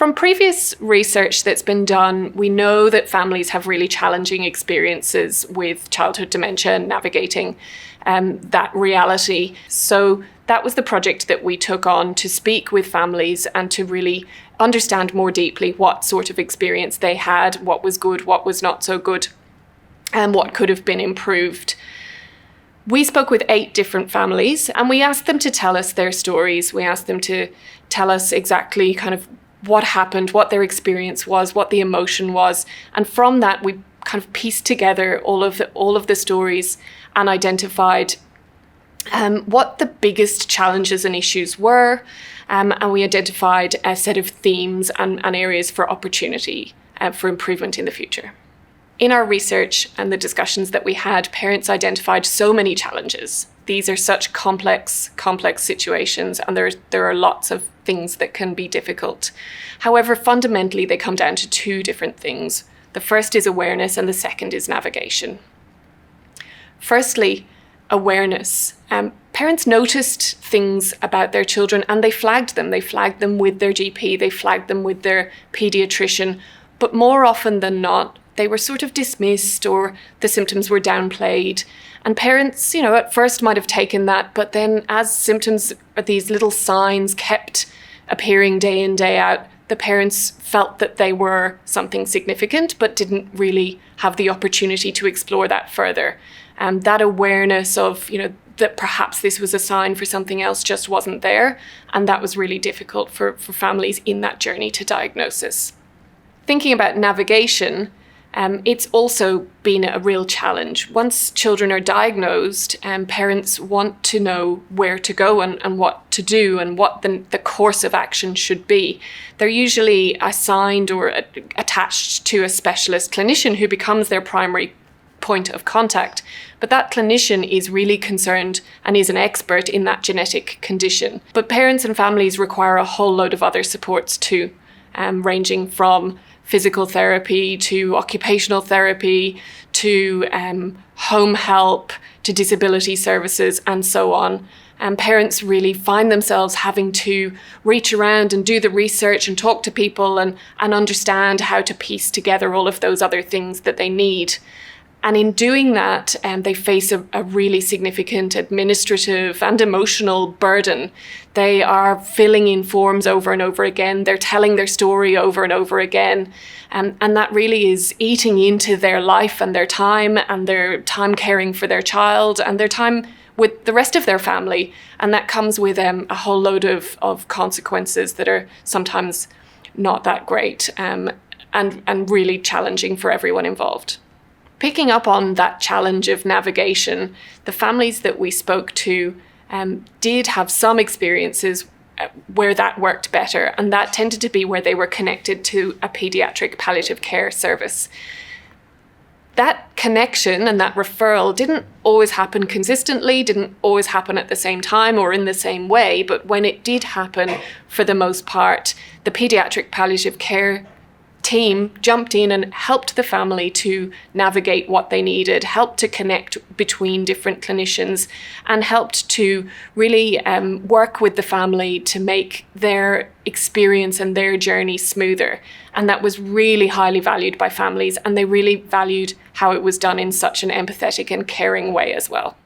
From previous research that's been done, we know that families have really challenging experiences with childhood dementia and navigating that reality. So that was the project that we took on, to speak with families and to really understand more deeply what sort of experience they had, what was good, what was not so good, and what could have been improved. We spoke with 8 different families and we asked them to tell us their stories. We asked them to tell us exactly kind of what happened, what their experience was, what the emotion was. And from that, we kind of pieced together all of the stories and identified what the biggest challenges and issues were. And we identified a set of themes and areas for opportunity for improvement in the future. In our research and the discussions that we had, parents identified so many challenges. These are such complex situations, and there are lots of things that can be difficult. However, fundamentally, they come down to 2 different things. The first is awareness, and the second is navigation. Firstly, awareness. Parents noticed things about their children and they flagged them. They flagged them with their GP, they flagged them with their paediatrician, but more often than not, they were sort of dismissed or the symptoms were downplayed. And parents, at first might have taken that, but then as symptoms, these little signs kept appearing day in, day out, the parents felt that they were something significant, but didn't really have the opportunity to explore that further. That awareness of, that perhaps this was a sign for something else just wasn't there. And that was really difficult for families in that journey to diagnosis. Thinking about navigation, it's also been a real challenge. Once children are diagnosed, parents want to know where to go and what to do and what the course of action should be. They're usually assigned or attached to a specialist clinician who becomes their primary point of contact. But that clinician is really concerned and is an expert in that genetic condition. But parents and families require a whole load of other supports too, ranging from physical therapy to occupational therapy to home help to disability services and so on. And parents really find themselves having to reach around and do the research and talk to people and understand how to piece together all of those other things that they need. And in doing that, they face a really significant administrative and emotional burden. They are filling in forms over and over again. They're telling their story over and over again. And that really is eating into their life and their time caring for their child and their time with the rest of their family. And that comes with a whole load of consequences that are sometimes not that great and really challenging for everyone involved. Picking up on that challenge of navigation, the families that we spoke to did have some experiences where that worked better, and that tended to be where they were connected to a paediatric palliative care service. That connection and that referral didn't always happen consistently, didn't always happen at the same time or in the same way, but when it did happen, for the most part, the paediatric palliative care team jumped in and helped the family to navigate what they needed, helped to connect between different clinicians, and helped to really work with the family to make their experience and their journey smoother. And that was really highly valued by families, and they really valued how it was done in such an empathetic and caring way as well.